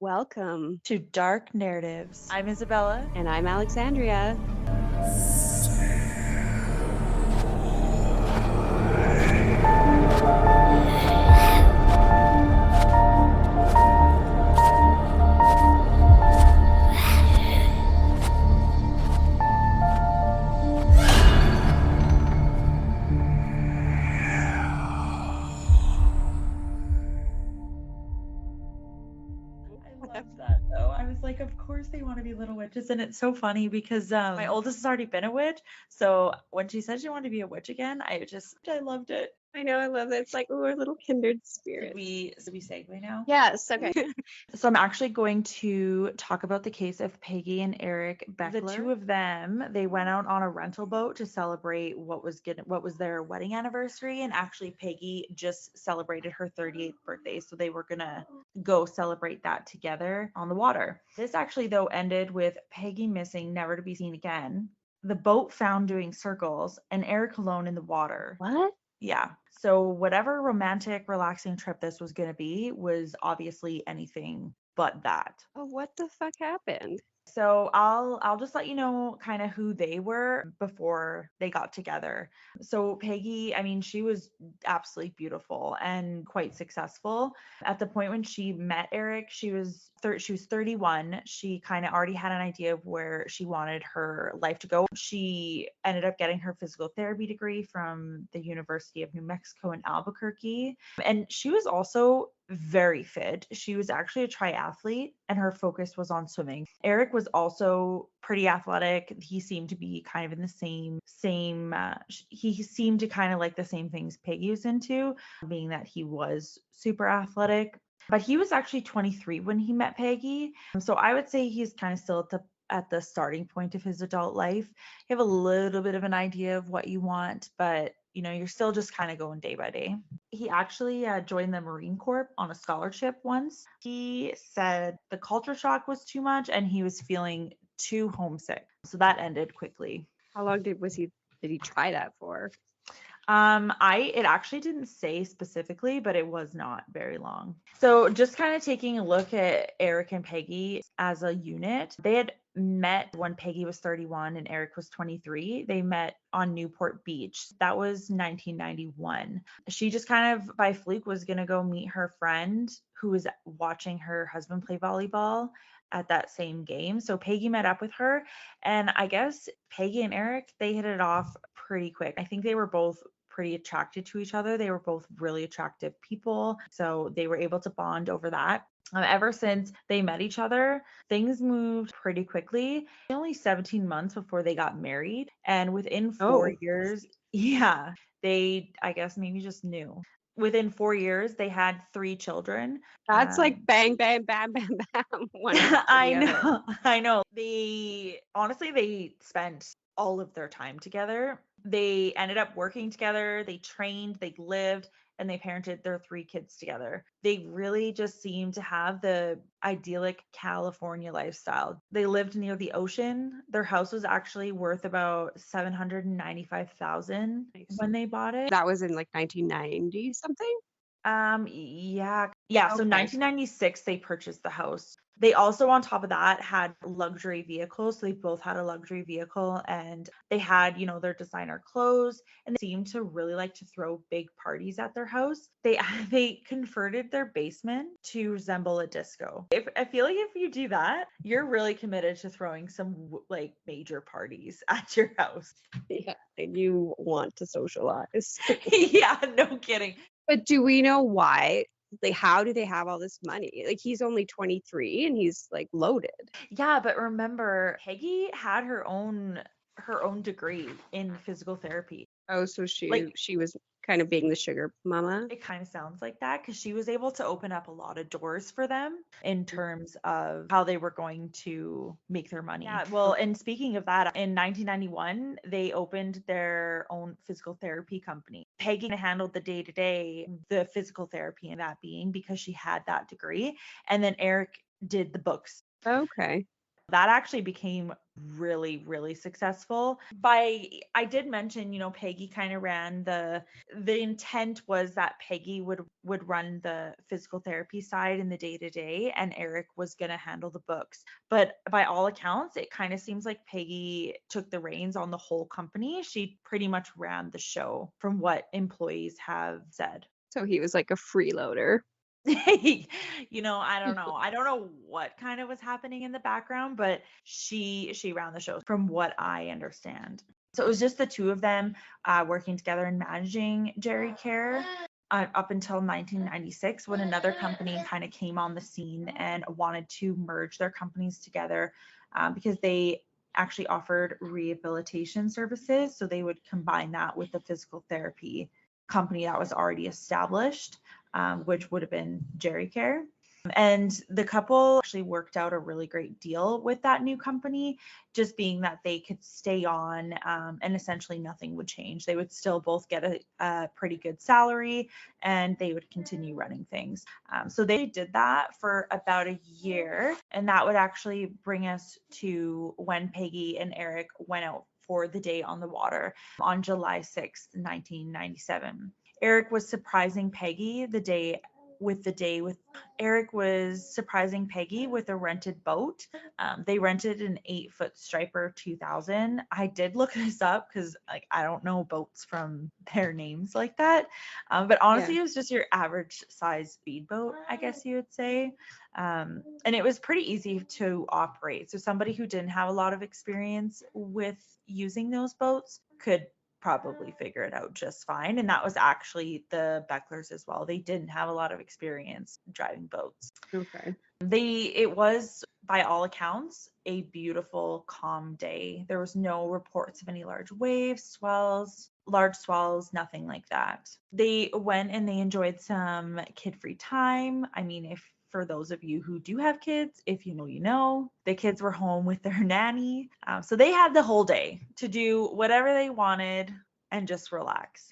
Welcome. To Dark Narratives. I'm Isabella. And I'm Alexandria. I love that though. I was like, of course they want to be little witches. And it's so funny because my oldest has already been a witch. So when she said she wanted to be a witch again, I loved it. I know, I love it. It's like, oh, our little kindred Did spirits. we segue now? Yes, okay. So I'm actually going to talk about the case of Peggy and Eric Beckler. The two of them, they went out on a rental boat to celebrate what was their wedding anniversary, and actually Peggy just celebrated her 38th birthday, so they were gonna go celebrate that together on the water. This actually though ended with Peggy missing, never to be seen again. The boat found doing circles, and Eric alone in the water. What? Yeah. So whatever romantic, relaxing trip this was going to be was obviously anything but that. Oh, what the fuck happened? So I'll just let you know kind of who they were before they got together. So Peggy, I mean, she was absolutely beautiful and quite successful. At the point when she met Eric, she was 31. She kind of already had an idea of where she wanted her life to go. She ended up getting her physical therapy degree from the University of New Mexico in Albuquerque. And she was also very fit. She was actually a triathlete and her focus was on swimming. Eric was also pretty athletic. He seemed to be kind of in the he seemed to kind of like the same things Peggy was into, being that he was super athletic. But he was actually 23 when he met Peggy. So I would say he's kind of still at the starting point of his adult life. You have a little bit of an idea of what you want, but you're still just kind of going day by day. He actually joined the Marine Corps on a scholarship once. He said the culture shock was too much and he was feeling too homesick. So that ended quickly. How long did he try that for? It actually didn't say specifically, but it was not very long. So just kind of taking a look at Eric and Peggy as a unit, they had met when Peggy was 31 and Eric was 23. They met on Newport Beach. That was 1991. She just kind of by fluke was going to go meet her friend who was watching her husband play volleyball at that same game. So Peggy met up with her, and I guess Peggy and Eric, they hit it off pretty quick. I think they were both pretty attracted to each other. They were both really attractive people. So they were able to bond over that. Ever since they met each other, things moved pretty quickly. Only 17 months before they got married. And within 4 years, yeah, they, I guess, maybe just knew. Within 4 years, they had 3 children. That's like bang, bang, bam, bam, bam. One after I the other. know, I know. They spent all of their time together. They ended up working together, they trained, they lived, and they parented their 3 kids together. They really just seemed to have the idyllic California lifestyle. They lived near the ocean. Their house was actually worth about 795,000 Nice. when they bought it. That was in like 1990 something? Yeah. Yeah, so Okay. 1996 they purchased the house. They also on top of that had luxury vehicles. So they both had a luxury vehicle and they had, their designer clothes and they seemed to really like to throw big parties at their house. They they converted their basement to resemble a disco. If I feel like if you do that, you're really committed to throwing some like major parties at your house. Yeah, and you want to socialize. Yeah, no kidding. But do we know why? Like, how do they have all this money? Like, he's only 23 and he's like loaded. Yeah, but remember, Peggy had her own degree in physical therapy. Oh, so she Like she was kind of being the sugar mama. it kind of sounds like that because she was able to open up a lot of doors for them in terms of how they were going to make their money. Yeah, well, and speaking of that, in 1991, they opened their own physical therapy company. Peggy handled the day to day, the physical therapy, and that being because she had that degree. And then Eric did the books. Okay. That actually became really, really successful. I did mention, Peggy kind of ran the intent was that Peggy would run the physical therapy side in the day to day, and Eric was going to handle the books. But by all accounts, it kind of seems like Peggy took the reins on the whole company. She pretty much ran the show from what employees have said. So he was like a freeloader. I don't know. I don't know what kind of was happening in the background, but she ran the show from what I understand. So it was just the two of them working together and managing Jerry Care up until 1996, when another company kind of came on the scene and wanted to merge their companies together because they actually offered rehabilitation services. So they would combine that with the physical therapy company that was already established, which would have been Jerry Care. And the couple actually worked out a really great deal with that new company, just being that they could stay on and essentially nothing would change. They would still both get a pretty good salary and they would continue running things. So they did that for about a year. And that would actually bring us to when Peggy and Eric went out for the day on the water on July 6th, 1997. Eric was surprising Peggy Eric was surprising Peggy with a rented boat. They rented an 8-foot Striper 2000. I did look this up because I don't know boats from their names like that. But honestly, Yeah. it was just your average size speedboat, I guess you would say. And it was pretty easy to operate. So somebody who didn't have a lot of experience with using those boats could probably figure it out just fine. And that was actually the Becklers as well. They didn't have a lot of experience driving boats. Okay. It was, by all accounts, a beautiful, calm day. There was no reports of any large waves, large swells, nothing like that. They went and they enjoyed some kid-free time. I mean, if for those of you who do have kids, if you know, you know, the kids were home with their nanny. So they had the whole day to do whatever they wanted and just relax.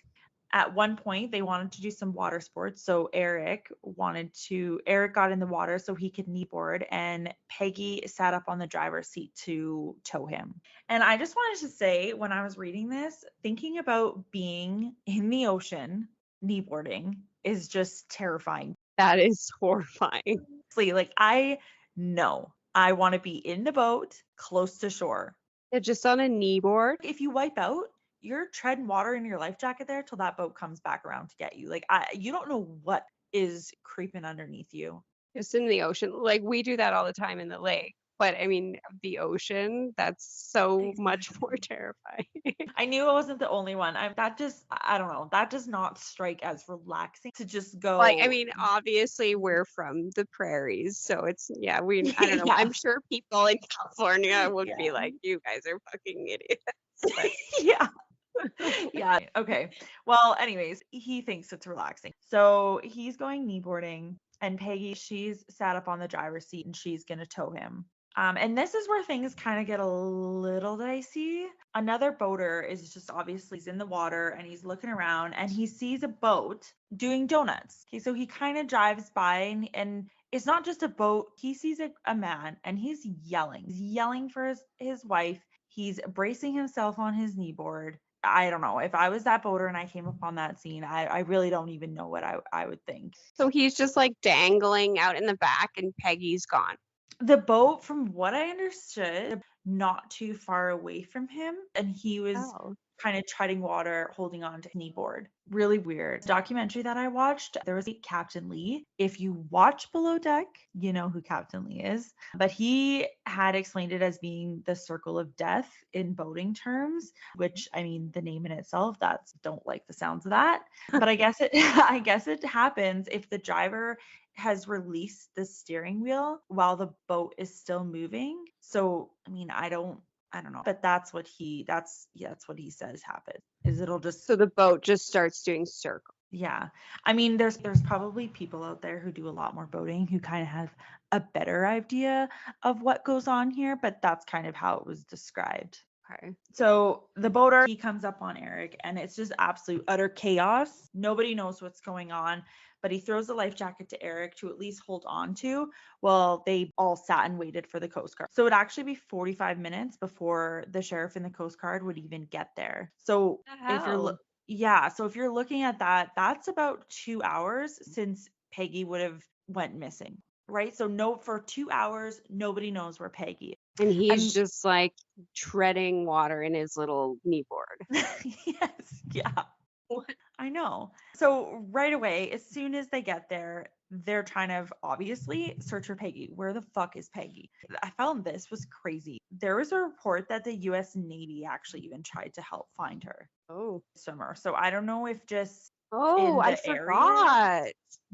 At one point, they wanted to do some water sports. So Eric got in the water so he could kneeboard, and Peggy sat up on the driver's seat to tow him. And I just wanted to say, when I was reading this, thinking about being in the ocean kneeboarding is just terrifying. That is horrifying. Like, I know I want to be in the boat close to shore. Yeah, just on a kneeboard. If you wipe out, you're treading water in your life jacket there till that boat comes back around to get you. You don't know what is creeping underneath you. Just in the ocean. Like we do that all the time in the lake. But I mean, the ocean, that's so much more terrifying. I knew I wasn't the only one. I don't know. That does not strike as relaxing to just go. Like, I mean, obviously we're from the prairies, so it's, yeah, I don't know. Yeah. I'm sure people in California would be like, you guys are fucking idiots. But Yeah. Yeah. Okay. Well, anyways, he thinks it's relaxing. So he's going kneeboarding, and Peggy, she's sat up on the driver's seat and she's going to tow him. And this is where things kind of get a little dicey. Another boater is just obviously he's in the water and he's looking around and he sees a boat doing donuts. Okay, so he kind of drives by and it's not just a boat. He sees a man and he's yelling. He's yelling for his wife. He's bracing himself on his kneeboard. I don't know. If I was that boater and I came upon that scene, I really don't even know what I would think. so he's just like dangling out in the back and Peggy's gone. The boat, from what I understood, not too far away from him, and he was Oh. kind of treading water, holding on to kneeboard. Really weird. Documentary that I watched, there was Captain Lee. If you watch Below Deck, you know who Captain Lee is. But he had explained it as being the circle of death in boating terms, which, I mean, the name in itself, don't like the sounds of that. But I guess it happens if the driver has released the steering wheel while the boat is still moving. So, I mean, I don't know, but that's what he says happens. Is it'll just So the boat just starts doing circles. Yeah. I mean, there's probably people out there who do a lot more boating who kind of have a better idea of what goes on here, but that's kind of how it was described. Okay. So the boater, he comes up on Eric and it's just absolute utter chaos. Nobody knows what's going on, but he throws a life jacket to Eric to at least hold on to while they all sat and waited for the Coast Guard. So it'd actually be 45 minutes before the sheriff and the Coast Guard would even get there. So The if you're, hell? yeah, so if you're looking at that, that's about 2 hours since Peggy would have went missing, right? So no, for 2 hours, nobody knows where Peggy is. And he's I'm just like treading water in his little kneeboard. yes, yeah. What? I know. So right away, as soon as they get there, they're trying to obviously search for Peggy. Where the fuck is Peggy? I found this was crazy. There was a report that the US Navy actually even tried to help find her Oh. swimmer. So I don't know if just Oh, in I the area. forgot.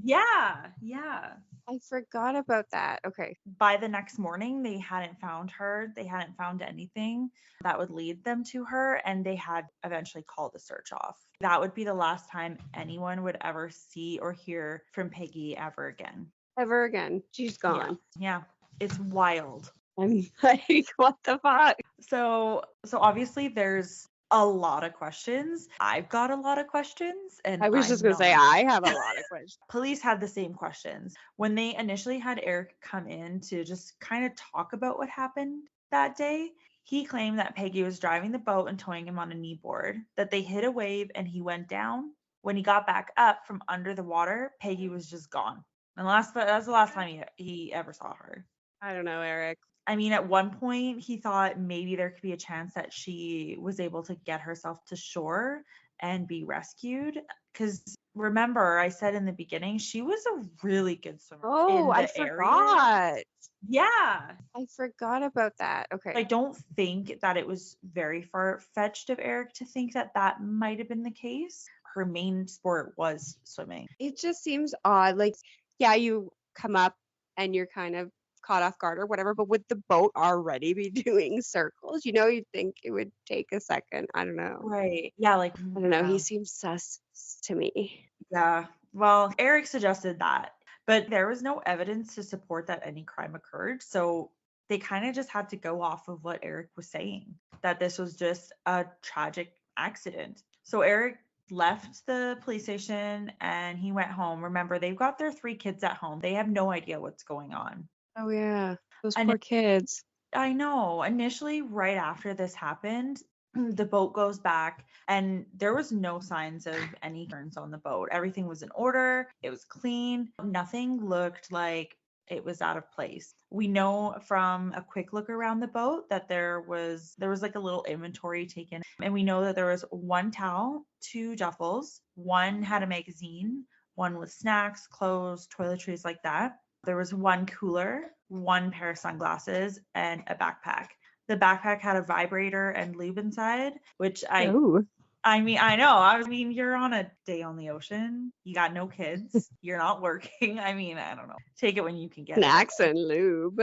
Yeah, yeah. I forgot about that. Okay. By the next morning, they hadn't found her. They hadn't found anything that would lead them to her, and they had eventually called the search off. That would be the last time anyone would ever see or hear from Peggy ever again. Ever again. She's Yeah. gone. Yeah. It's wild. I'm like, what the fuck? So obviously there's a lot of questions. I've got a lot of questions, and I was just gonna say I have a lot of questions. Police had the same questions. When they initially had Eric come in to just kind of talk about what happened that day, he claimed that Peggy was driving the boat and towing him on a kneeboard, that they hit a wave and he went down. When he got back up from under the water, Peggy was just gone. And that's the last time he ever saw her. I don't know, Eric. I mean, at one point, he thought maybe there could be a chance that she was able to get herself to shore and be rescued. Because remember, I said in the beginning, she was a really good swimmer Oh, in I the area. forgot. Yeah. I forgot about that. Okay. I don't think that it was very far-fetched of Eric to think that that might have been the case. Her main sport was swimming. It just seems odd. Like, yeah, you come up and you're kind of caught off guard or whatever, but would the boat already be doing circles? You'd think it would take a second. I don't know. Right. Yeah, like I don't know. yeah. He seems sus to me. Yeah. Well, Eric suggested that, but there was no evidence to support that any crime occurred. So they kind of just had to go off of what Eric was saying, that this was just a tragic accident. So Eric left the police station and he went home. Remember, they've got their 3 kids at home. They have no idea what's going on. Oh, yeah. Those And poor kids. I know. Initially, right after this happened, the boat goes back and there was no signs of any burns on the boat. Everything was in order. It was clean. Nothing looked like it was out of place. We know from a quick look around the boat that there was like a little inventory taken, and we know that there was 1 towel, 2 duffels, one had a magazine, one with snacks, clothes, toiletries like that. There was 1 cooler, 1 pair of sunglasses, and a backpack. The backpack had a vibrator and lube inside, which Oh. I mean, I know. I mean, you're on a day on the ocean. You got no kids. You're not working. I mean, I don't know. Take it when you can get it. Snacks and lube.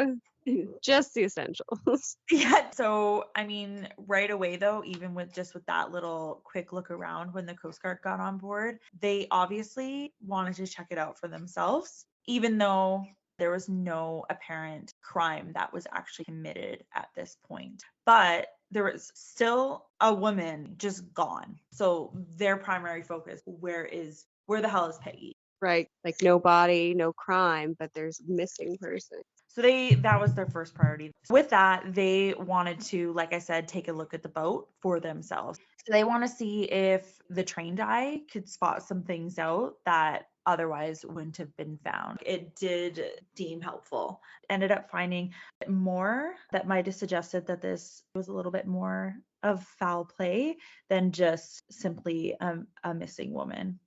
Just the essentials. Yeah. So, I mean, right away though, even with that little quick look around when the Coast Guard got on board, they obviously wanted to check it out for themselves, even though there was no apparent crime that was actually committed at this point. But there was still a woman just gone. So their primary focus, where the hell is Peggy? Right. Like no body, no crime, but there's a missing person. So that was their first priority. With that, they wanted to, like I said, take a look at the boat for themselves. So they want to see if the trained eye could spot some things out that otherwise wouldn't have been found. It did deem helpful. Ended up finding more that might have suggested that this was a little bit more of foul play than just simply a missing woman.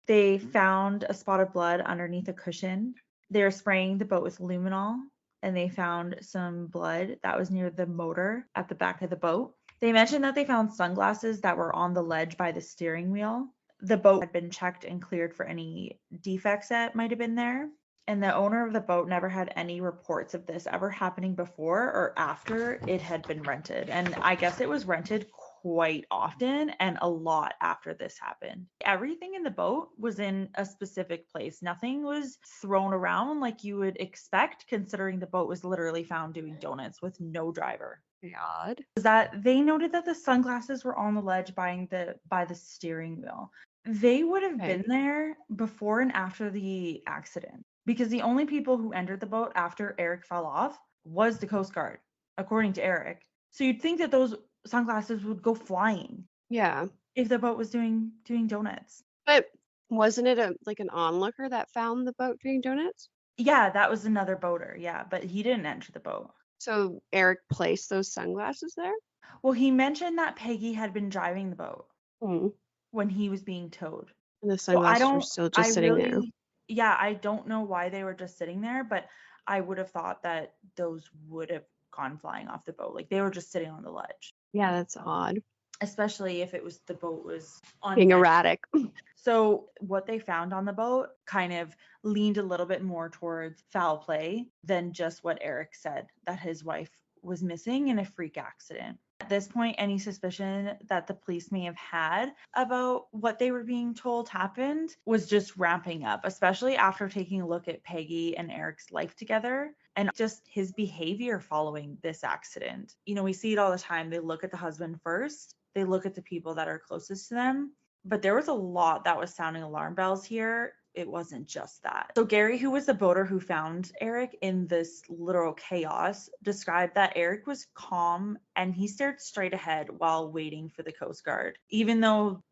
They found a spot of blood underneath a cushion. They were spraying the boat with luminol, and they found some blood that was near the motor at the back of the boat. They mentioned that they found sunglasses that were on the ledge by the steering wheel. The boat had been checked and cleared for any defects that might have been there. And the owner of the boat never had any reports of this ever happening before or after it had been rented. And I guess it was rented quite often and a lot after this happened. Everything in the boat was in a specific place. Nothing was thrown around like you would expect, considering the boat was literally found doing donuts with no driver. Odd. Was that they noted that the sunglasses were on the ledge by the steering wheel. They would have Okay. been there before and after the accident because the only people who entered the boat after Eric fell off was the Coast Guard, according to Eric. So you'd think that those sunglasses would go flying Yeah. if the boat was doing donuts. But wasn't it like an onlooker that found the boat doing donuts? Yeah, that was another boater. Yeah, but he didn't enter the boat. So Eric placed those sunglasses there? Well, he mentioned that Peggy had been driving the boat Hmm. when he was being towed. And the So sunglasses were still I just sitting there. really, yeah, I don't know why they were just sitting there, but I would have thought that those would have gone flying off the boat. Like they were just sitting on the ledge, Yeah, that's odd. especially if the boat was on Being deck. erratic. So what they found on the boat kind of leaned a little bit more towards foul play than just what Eric said, that his wife was missing in a freak accident. At this point, any suspicion that the police may have had about what they were being told happened was just ramping up, especially after taking a look at Peggy and Eric's life together and just his behavior following this accident. You know, we see it all the time. They look at the husband first, they look at the people that are closest to them. But there was a lot that was sounding alarm bells here. It wasn't just that. So Gary, who was the boater who found Eric in this literal chaos, described that Eric was calm and he stared straight ahead while waiting for the Coast Guard. Even though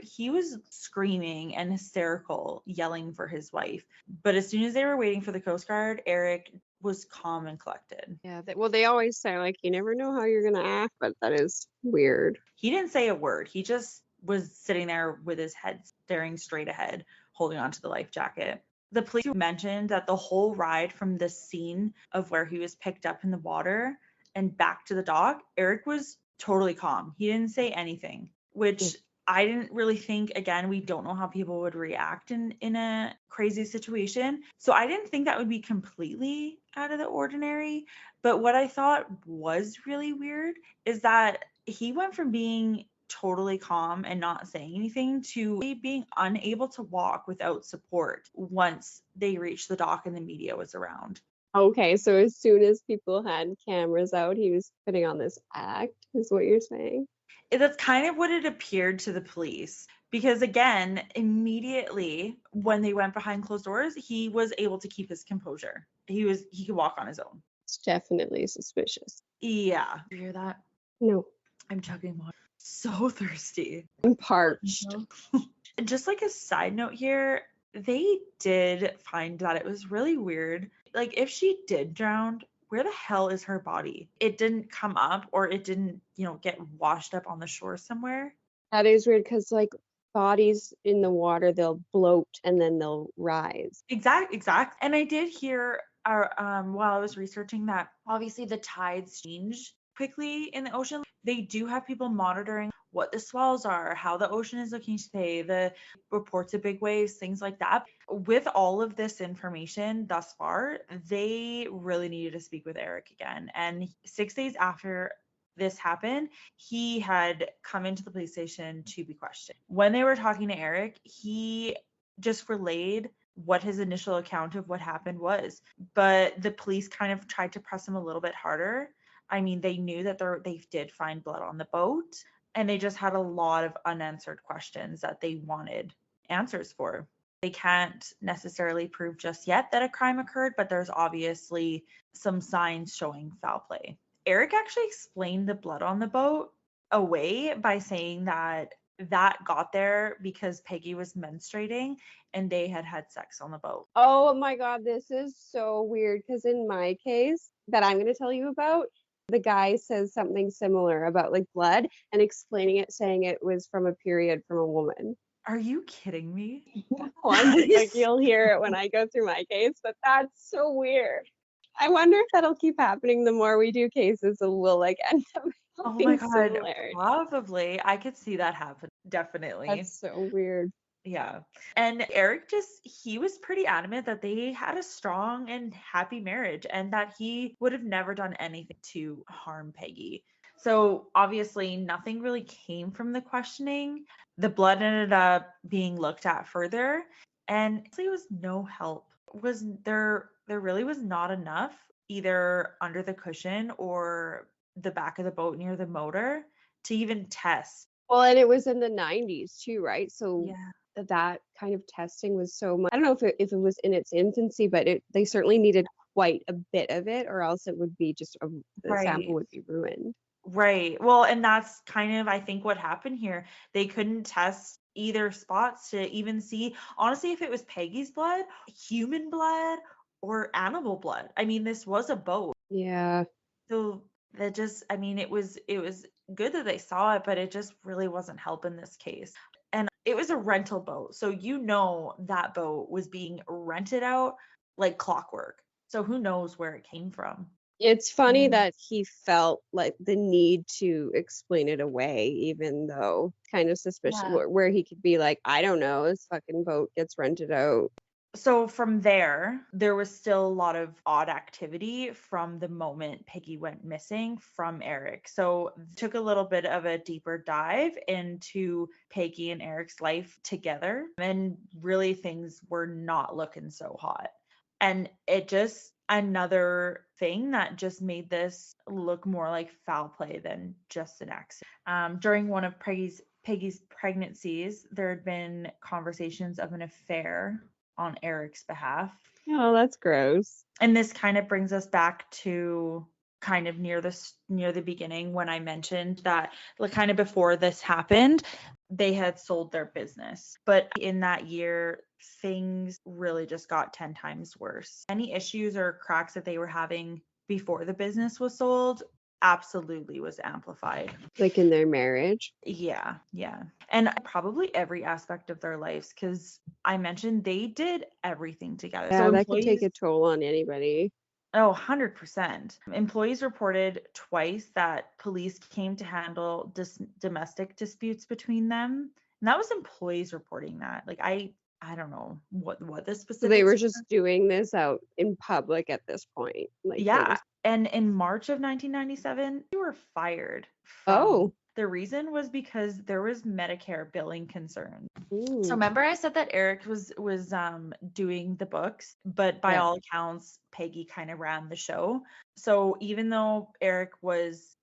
he was screaming and hysterical, yelling for his wife. But as soon as they were waiting for the Coast Guard, Eric was calm and collected. Yeah. They always say, like, you never know how you're going to act, but that is weird. He didn't say a word. He just was sitting there with his head staring straight ahead, holding onto the life jacket. The police mentioned that the whole ride from the scene of where he was picked up in the water and back to the dock, Eric was totally calm. He didn't say anything, which I didn't really think. Again, we don't know how people would react in a crazy situation. So I didn't think that would be completely out of the ordinary. But what I thought was really weird is that he went from being totally calm and not saying anything to being unable to walk without support once they reached the dock and the media was around. Okay, so as soon as people had cameras out, he was putting on this act, is what you're saying? That's kind of what it appeared to the police. Because again, immediately when they went behind closed doors, he was able to keep his composure. He could walk on his own. It's definitely suspicious. Yeah. You hear that? No. I'm chugging water. So thirsty. I'm parched. Just like a side note here, they did find that it was really weird. Like if she did drown, where the hell is her body? It didn't come up or it didn't, get washed up on the shore somewhere. That is weird because, like, bodies in the water, they'll bloat and then they'll rise. Exact. And I did hear while I was researching that obviously the tides change quickly in the ocean. They do have people monitoring what the swells are, how the ocean is looking today, the reports of big waves, things like that. With all of this information thus far, they really needed to speak with Eric again. And 6 days after this happened, he had come into the police station to be questioned. When they were talking to Eric, he just relayed what his initial account of what happened was. But the police kind of tried to press him a little bit harder. I mean, they knew that they did find blood on the boat, and they just had a lot of unanswered questions that they wanted answers for. They can't necessarily prove just yet that a crime occurred, but there's obviously some signs showing foul play. Eric actually explained the blood on the boat away by saying that got there because Peggy was menstruating and they had had sex on the boat. Oh my God, this is so weird because in my case that I'm going to tell you about, the guy says something similar about like blood and explaining it, saying it was from a period from a woman. Are you kidding me? Like you'll hear it when I go through my case, but that's so weird. I wonder if that'll keep happening the more we do cases and we'll like end up Oh my being God, similar. probably. I could see that happen. Definitely. That's so weird. Yeah. And Eric he was pretty adamant that they had a strong and happy marriage and that he would have never done anything to harm Peggy. So obviously nothing really came from the questioning. The blood ended up being looked at further, and it was no help. Was there really was not enough either under the cushion or the back of the boat near the motor to even test. Well, and it was in the 90s too, right? So Yeah. that kind of testing was so much. I don't know if it was in its infancy, but they certainly needed quite a bit of it, or else it would be just the sample Right. would be ruined. Right. Well, and that's kind of, I think, what happened here. They couldn't test either spots to even see, honestly, if it was Peggy's blood, human blood, or animal blood. I mean, this was a boat. Yeah. So that just, I mean, it was good that they saw it, but it just really wasn't helping this case. And it was a rental boat. So that boat was being rented out like clockwork. So who knows where it came from. It's funny Mm. that he felt like the need to explain it away, even though kind of suspicious, Yeah. where he could be like, I don't know, this fucking boat gets rented out. So from there was still a lot of odd activity from the moment Peggy went missing from Eric. So took a little bit of a deeper dive into Peggy and Eric's life together, and really things were not looking so hot. And it just another thing that just made this look more like foul play than just an accident. During one of Peggy's pregnancies, there had been conversations of an affair on Eric's behalf. Oh, that's gross. And this kind of brings us back to kind of near the beginning when I mentioned that, like, kind of before this happened, they had sold their business. But in that year, things really just got 10 times worse. Any issues or cracks that they were having before the business was sold absolutely was amplified. Like in their marriage. Yeah, yeah. And probably every aspect of their lives, because I mentioned they did everything together. So Yeah, that could take employees, a toll on anybody. oh, 100%. Employees reported twice that police came to handle domestic disputes between them. And that was employees reporting that. Like I don't know what the So they specifics were were. just doing this out in public at this point. Like they Yeah. were, And in March of 1997, they were fired from. oh, The reason was because there was Medicare billing concerns. So mm, remember I said that Eric was doing the books, but by yeah. all accounts Peggy kind of ran the show. So even though Eric was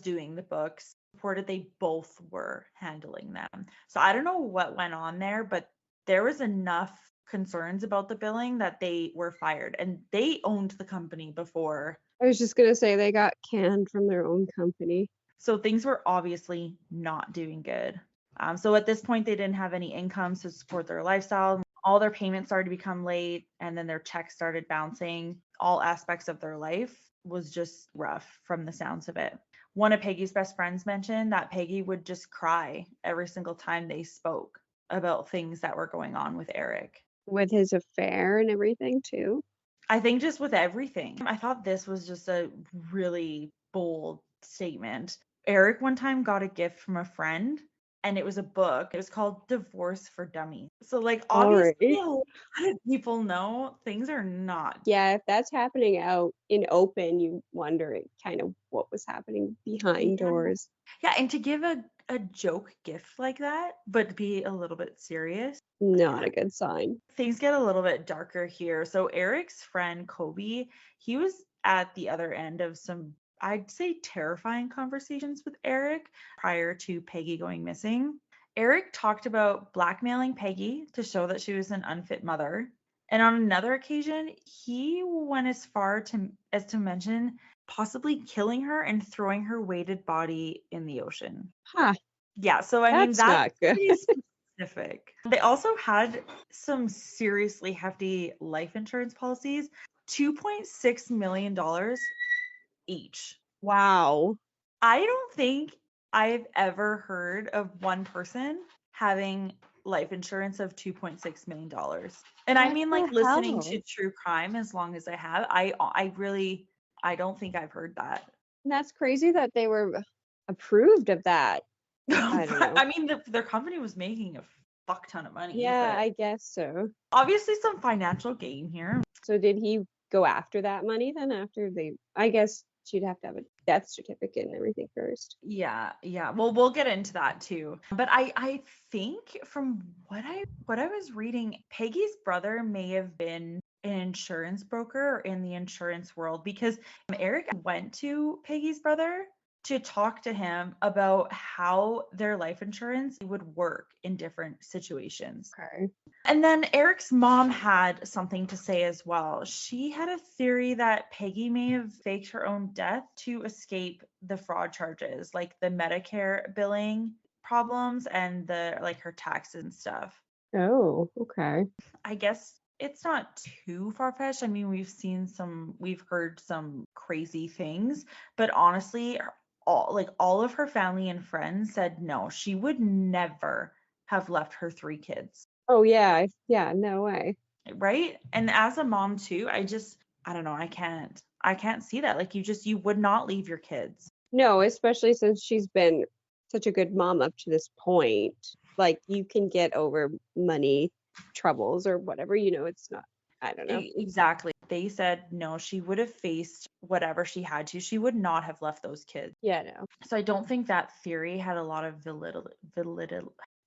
doing the books, reported they both were handling them. So I don't know what went on there, but there was enough concerns about the billing that they were fired, and they owned the company before. I was just gonna say they got canned from their own company. So things were obviously not doing good. So at this point, they didn't have any income to support their lifestyle. All their payments started to become late, and then their checks started bouncing. All aspects of their life was just rough from the sounds of it. One of Peggy's best friends mentioned that Peggy would just cry every single time they spoke about things that were going on with Eric. With his affair and everything too. I think just with everything. I thought this was just a really bold statement. Eric one time got a gift from a friend, and it was a book. It was called Divorce for Dummies. So like All obviously right. a lot of people know things are not. Yeah, if that's happening out in open, you wonder kind of what was happening behind Yeah. doors. Yeah, and to give a joke gift like that, but be a little bit serious, Not a good sign. things get a little bit darker here. So Eric's friend Kobe, he was at the other end of some, I'd say, terrifying conversations with Eric prior to Peggy going missing. Eric talked about blackmailing Peggy to show that she was an unfit mother. And on another occasion, he went as far as to mention possibly killing her and throwing her weighted body in the ocean. Huh, Yeah, so I mean that's that's not good. pretty specific. They also had some seriously hefty life insurance policies, $2.6 million each. Wow. I don't think I've ever heard of one person having life insurance of $2.6 million. And I What mean, like, the listening hell? to true crime as long as I have, I really, I don't think I've heard that. And that's crazy that they were approved of that. I don't know. I mean, their company was making a fuck ton of money, Yeah, but I guess so. obviously some financial gain here. So did he go after that money then after they, I guess she'd have to have a death certificate and everything first. Yeah, yeah. Well, we'll get into that too. But I think from what I was reading, Peggy's brother may have been an insurance broker in the insurance world because Eric went to Peggy's brother to talk to him about how their life insurance would work in different situations. Okay. And then Eric's mom had something to say as well. She had a theory that Peggy may have faked her own death to escape the fraud charges, like the Medicare billing problems and the like her taxes and stuff. Oh, okay. I guess it's not too far-fetched. I mean, we've heard some crazy things, but honestly, all of her family and friends said no, she would never have left her 3 kids. Oh yeah, yeah, no way. Right? And as a mom too, I don't know, I can't see that. Like you would not leave your kids. No, especially since she's been such a good mom up to this point. Like you can get over money troubles or whatever, it's not, I don't know. Exactly. They said no, she would have faced whatever she had to. She would not have left those kids. Yeah, no. So I don't think that theory had a lot of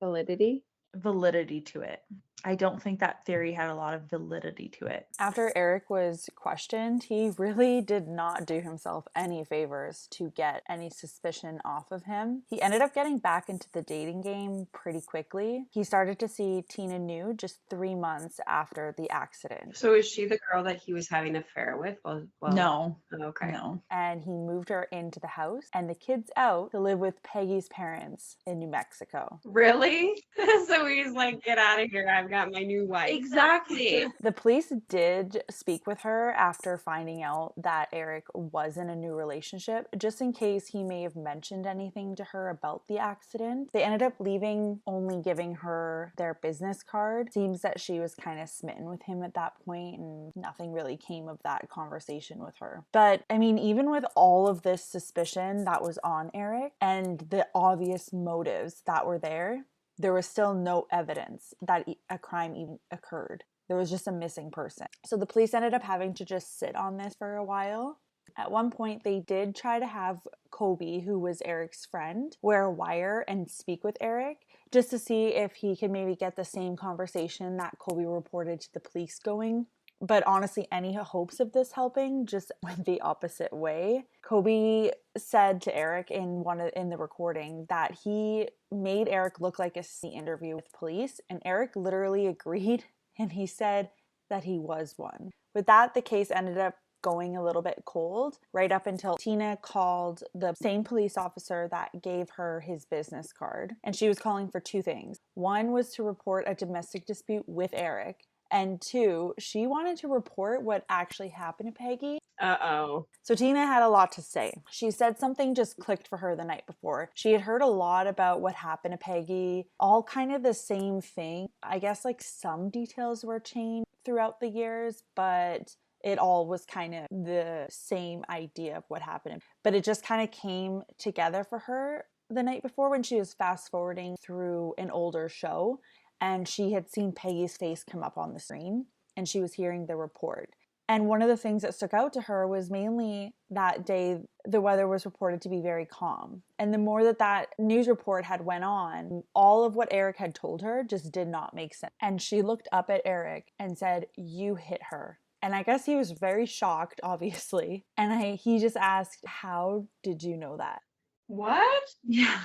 Validity? validity to it. I don't think that theory had a lot of validity to it. After Eric was questioned, he really did not do himself any favors to get any suspicion off of him. He ended up getting back into the dating game pretty quickly. He started to see Tina New just 3 months after the accident. So is she the girl that he was having an affair with? Well, No. okay. No. And he moved her into the house and the kids out to live with Peggy's parents in New Mexico. Really? So he's like, get out of here. I've got my new wife. Exactly. The police did speak with her after finding out that Eric was in a new relationship, just in case he may have mentioned anything to her about the accident. They ended up leaving, only giving her their business card. Seems that she was kind of smitten with him at that point, and nothing really came of that conversation with her. But I mean, even with all of this suspicion that was on Eric and the obvious motives that were there was still no evidence that a crime even occurred. There was just a missing person. So the police ended up having to just sit on this for a while. At one point, they did try to have Kobe, who was Eric's friend, wear a wire and speak with Eric just to see if he could maybe get the same conversation that Kobe reported to the police going. But honestly, any hopes of this helping just went the opposite way. Kobe said to Eric in the recording that he made Eric look like a interview with police, and Eric literally agreed, and he said that he was one. With that, the case ended up going a little bit cold right up until Tina called the same police officer that gave her his business card, and she was calling for 2 things. One was to report a domestic dispute with Eric, and 2, she wanted to report what actually happened to Peggy. Uh-oh. So Tina had a lot to say. She said something just clicked for her the night before. She had heard a lot about what happened to Peggy, all kind of the same thing. I guess like some details were changed throughout the years, but it all was kind of the same idea of what happened. But it just kind of came together for her the night before when she was fast forwarding through an older show. And she had seen Peggy's face come up on the screen, and she was hearing the report. And one of the things that stuck out to her was mainly that day the weather was reported to be very calm. And the more that news report had went on, all of what Eric had told her just did not make sense. And she looked up at Eric and said, "You hit her." And I guess he was very shocked, obviously. And he just asked, "How did you know that?" What? Yeah.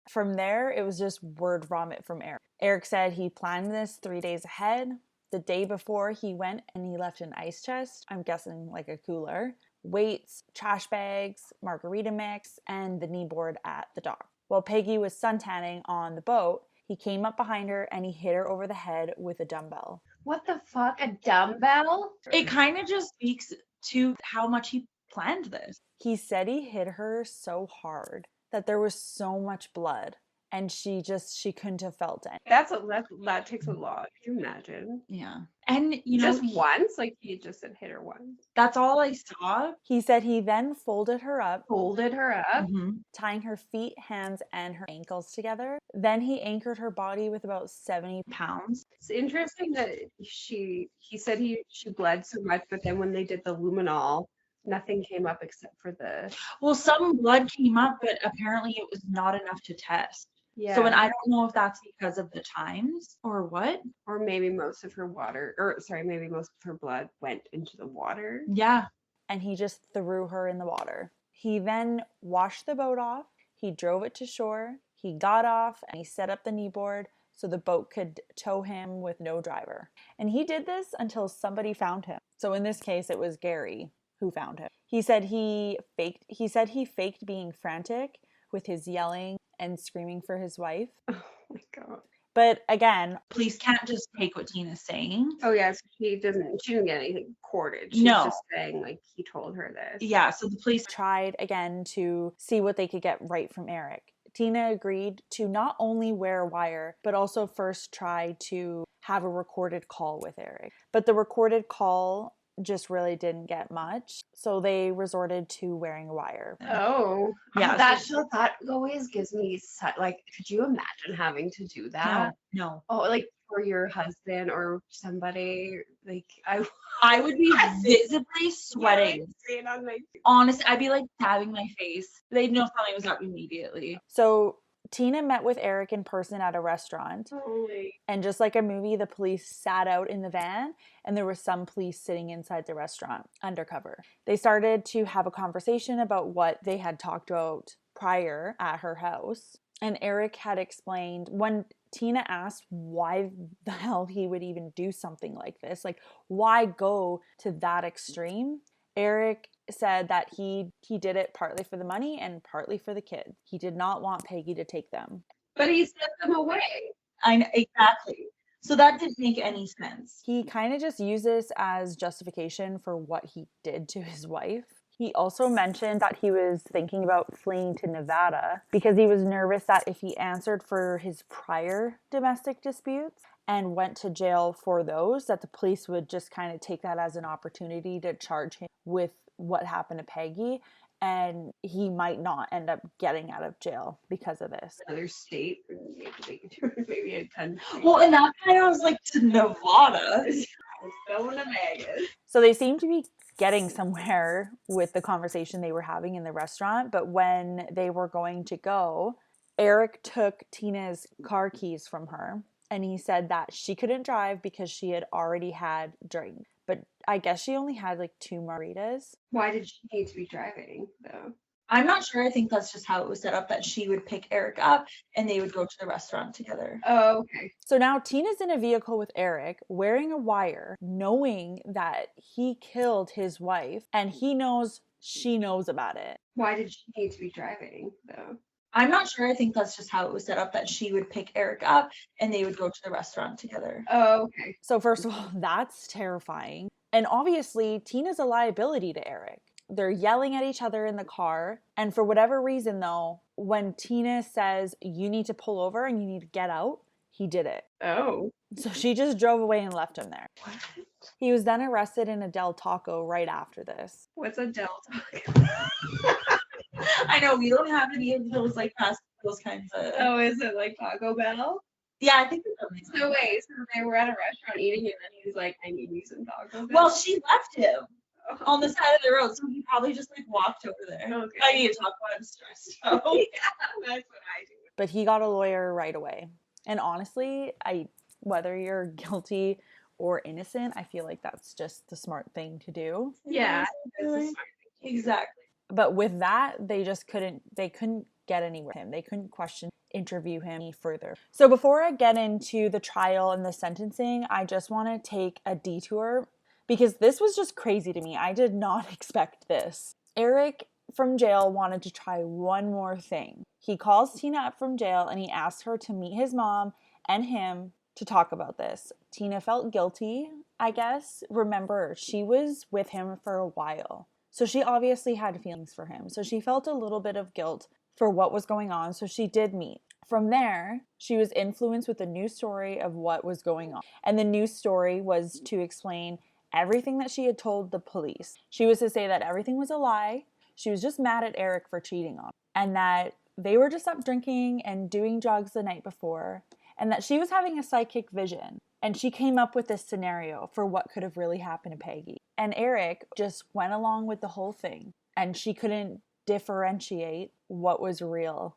From there, it was just word vomit from Eric. Eric said he planned this 3 days ahead. The day before, he went and he left an ice chest, I'm guessing like a cooler, weights, trash bags, margarita mix, and the knee board at the dock. While Peggy was suntanning on the boat, he came up behind her and he hit her over the head with a dumbbell. What the fuck? A dumbbell? It kind of just speaks to how much he planned this. He said he hit her so hard that there was so much blood, and she couldn't have felt it. That takes a lot. Can you imagine? Yeah. And Just once? Like he just said hit her once. that's all I saw. He said he then folded her up, Folded her up. tying her feet, hands, and her ankles together. Then he anchored her body with about 70 Pounds. It's interesting that he said she bled so much, but then when they did the luminol Nothing came up except for the Well, some blood came up, but apparently it was not enough to test. So, and I don't know if that's because of the times or what. or maybe most of her water, or sorry, maybe most of her blood went into the water. Yeah. And he just threw her in the water. He then washed the boat off. He drove it to shore. He got off and he set up the kneeboard so the boat could tow him with no driver. And he did this until somebody found him. So in this case, it was Gary who found him. He said he faked being frantic with his yelling and screaming for his wife. Oh my god. But again, Police can't just take what Tina's saying. Oh yeah, so she didn't get anything recorded. She's No. just saying like he told her this. Yeah, so the police tried again to see what they could get right from Eric. Tina agreed to not only wear a wire, but also first try to have a recorded call with Eric. But the recorded call just really didn't get much, so they resorted to wearing a wire. Oh, Yeah, that always gives me like, could you imagine having to do that? No. Oh, like for your husband or somebody, like I would be visibly sweating. See it on my Honestly, I'd be like dabbing my face. They'd know something was up immediately. So Tina met with Eric in person at a restaurant. Holy. And just like a movie, the police sat out in the van and there were some police sitting inside the restaurant undercover. They started to have a conversation about what they had talked about prior at her house. And Eric had explained when Tina asked why the hell he would even do something like this, like why go to that extreme? Eric said that he did it partly for the money and partly for the kids. He did not want Peggy to take them. But he sent them away. I know, exactly. So that didn't make any sense. He kind of just used this as justification for what he did to his wife. He also mentioned that he was thinking about fleeing to Nevada because he was nervous that if he answered for his prior domestic disputes and went to jail for those, that the police would just kind of take that as an opportunity to charge him with what happened to Peggy, and he might not end up getting out of jail because of this. Another state, maybe a country. Well, and that kind of was like to Nevada. Going to Vegas. So they seem to be getting somewhere with the conversation they were having in the restaurant, but when they were going to go, Eric took Tina's car keys from her, and he said that she couldn't drive because she had already had drink. But I guess she only had like 2 margaritas. Why did she need to be driving though? I'm not sure. I think that's just how it was set up, that she would pick Eric up and they would go to the restaurant together. Oh, okay. So now Tina's in a vehicle with Eric, wearing a wire, knowing that he killed his wife, and he knows she knows about it. Why did she need to be driving though? I'm not sure. I think that's just how it was set up, that she would pick Eric up and they would go to the restaurant together. Oh, okay. So first of all, that's terrifying. And obviously, Tina's a liability to Eric. They're yelling at each other in the car. And for whatever reason, though, when Tina says, you need to pull over and you need to get out, he did it. Oh. So she just drove away and left him there. What? He was then arrested in a Del Taco right after this. What's a Del Taco? I know, we don't have any of those like fast those kinds of. Oh, is it like Taco Bell? Yeah, I think it's something. So wait, so they were at a restaurant eating and then he was like, I need me some Taco Bell. Well, she left him on the side of the road, so he probably just like walked over there. Okay. I need to talk about, I'm stressed. Yeah, that's what I do. But he got a lawyer right away. And honestly, whether you're guilty or innocent, I feel like that's just the smart thing to do. Yeah, that's a smart thing. Exactly. But with that, they couldn't get anywhere with him. They couldn't interview him any further. So before I get into the trial and the sentencing, I just want to take a detour because this was just crazy to me. I did not expect this. Eric from jail wanted to try one more thing. He calls Tina up from jail and he asks her to meet his mom and him to talk about this. Tina felt guilty, I guess. Remember, she was with him for a while. So she obviously had feelings for him. So she felt a little bit of guilt for what was going on. So she did meet. From there, she was influenced with a new story of what was going on. And the new story was to explain everything that she had told the police. She was to say that everything was a lie. She was just mad at Eric for cheating on her. And that they were just up drinking and doing drugs the night before. And that she was having a psychic vision And she came up with this scenario for what could have really happened to Peggy. And Eric just went along with the whole thing. And she couldn't differentiate what was real.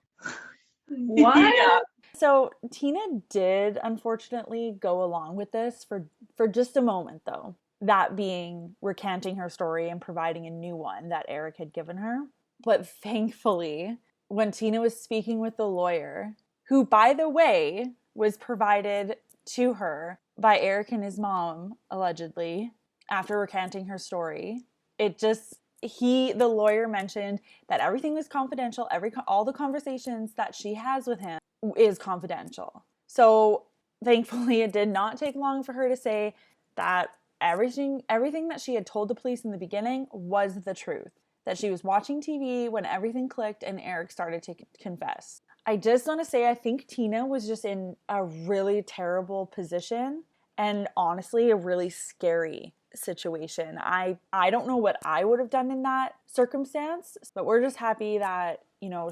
What? Yeah. So Tina did unfortunately go along with this for just a moment, though. That being recanting her story and providing a new one that Eric had given her. But thankfully, when Tina was speaking with the lawyer, who, by the way, was provided to her by Eric and his mom, allegedly, after recanting her story, the lawyer mentioned that everything was confidential. All the conversations that she has with him is confidential. So thankfully, it did not take long for her to say that everything that she had told the police in the beginning was the truth. That she was watching TV when everything clicked and Eric started to confess. I just want to say I think Tina was just in a really terrible position and honestly a really scary situation. I don't know what I would have done in that circumstance, but we're just happy that,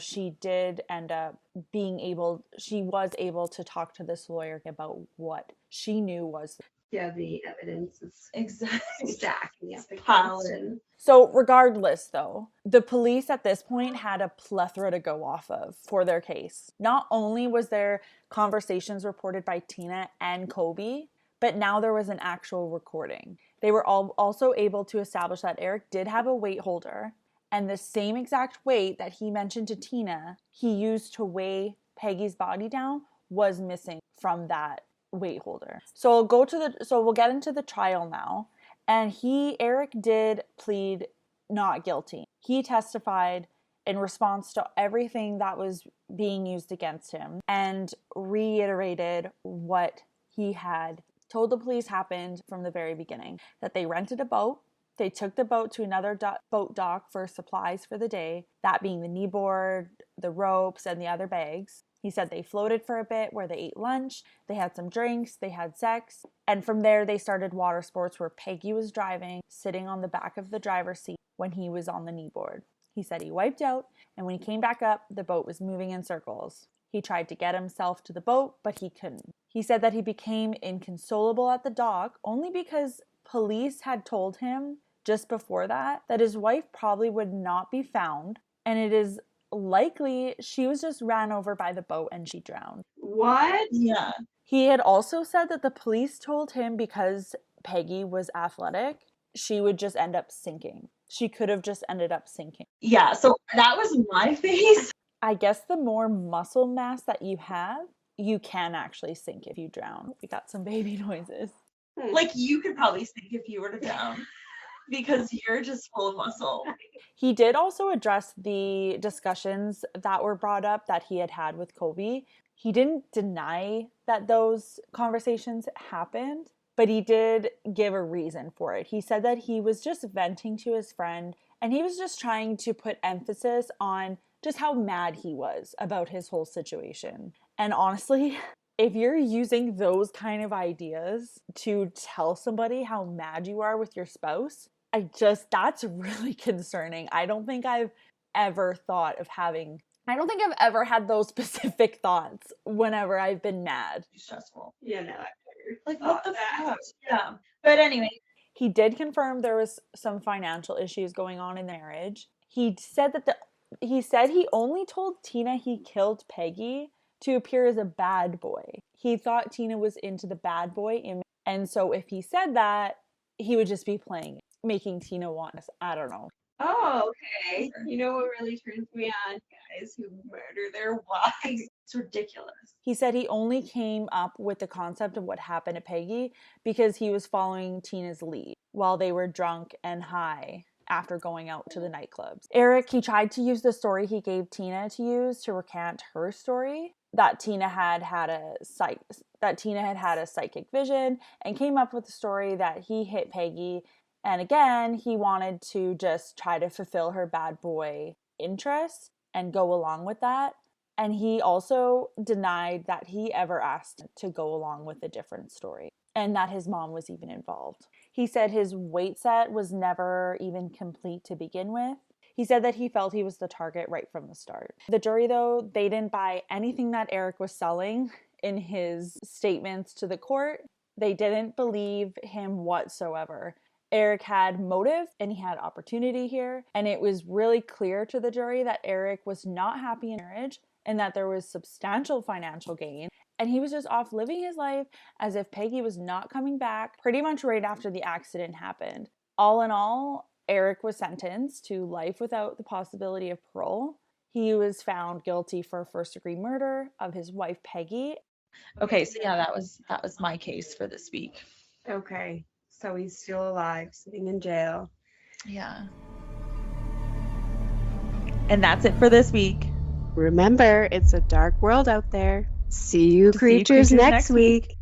she did end up she was able to talk to this lawyer about what she knew was. Yeah, the evidence is Exactly. stacked. Yeah, Piled in. So regardless, though, the police at this point had a plethora to go off of for their case. Not only was there conversations reported by Tina and Kobe, but now there was an actual recording. They were also able to establish that Eric did have a weight holder, and the same exact weight that he mentioned to Tina he used to weigh Peggy's body down was missing from that weight holder. So we'll get into the trial now. And Eric did plead not guilty. He testified in response to everything that was being used against him and reiterated what he had told the police happened from the very beginning. That they rented a boat. They took the boat to another boat dock for supplies for the day, that being the kneeboard, the ropes, and the other bags. He said they floated for a bit where they ate lunch, they had some drinks, they had sex, and from there they started water sports where Peggy was driving, sitting on the back of the driver's seat when he was on the kneeboard. He said he wiped out, and when he came back up, the boat was moving in circles. He tried to get himself to the boat, but he couldn't. He said that he became inconsolable at the dock only because police had told him just before that his wife probably would not be found, and it is likely she was just ran over by the boat and she drowned. What? Yeah. He had also said that the police told him because Peggy was athletic, she would just end up sinking. She could have just ended up sinking. Yeah, so that was my face. I guess the more muscle mass that you have, you can actually sink if you drown. We got some baby noises. Like, you could probably sink if you were to drown because you're just full of muscle. He did also address the discussions that were brought up that he had with Kobe. He didn't deny that those conversations happened, but he did give a reason for it. He said that he was just venting to his friend and he was just trying to put emphasis on just how mad he was about his whole situation. And honestly, if you're using those kind of ideas to tell somebody how mad you are with your spouse, that's really concerning. I don't think I've ever had those specific thoughts whenever I've been mad. Stressful. Yeah, no, Like, what the fuck? Yeah. But anyway. He did confirm there was some financial issues going on in the marriage. He said he only told Tina he killed Peggy to appear as a bad boy. He thought Tina was into the bad boy image. And so if he said that, he would just be playing it, making Tina want us. I don't know. Oh, okay. You know what really turns me on? Guys who murder their wives. It's ridiculous. He said he only came up with the concept of what happened to Peggy because he was following Tina's lead while they were drunk and high after going out to the nightclubs. Eric, he tried to use the story he gave Tina to use to recant her story, that Tina had had a psychic vision, and came up with the story that he hit Peggy. And again, he wanted to just try to fulfill her bad boy interest and go along with that. And he also denied that he ever asked to go along with a different story and that his mom was even involved. He said his weight set was never even complete to begin with. He said that he felt he was the target right from the start. The jury, though, they didn't buy anything that Eric was selling in his statements to the court. They didn't believe him whatsoever. Eric had motive and he had opportunity here, and it was really clear to the jury that Eric was not happy in marriage and that there was substantial financial gain, and he was just off living his life as if Peggy was not coming back pretty much right after the accident happened. All in all, Eric was sentenced to life without the possibility of parole. He was found guilty for first-degree murder of his wife Peggy. Okay, so yeah, that was my case for this week. Okay, so he's still alive, sitting in jail. Yeah. And that's it for this week. Remember, it's a dark world out there. See you See you creatures creatures next next week. week.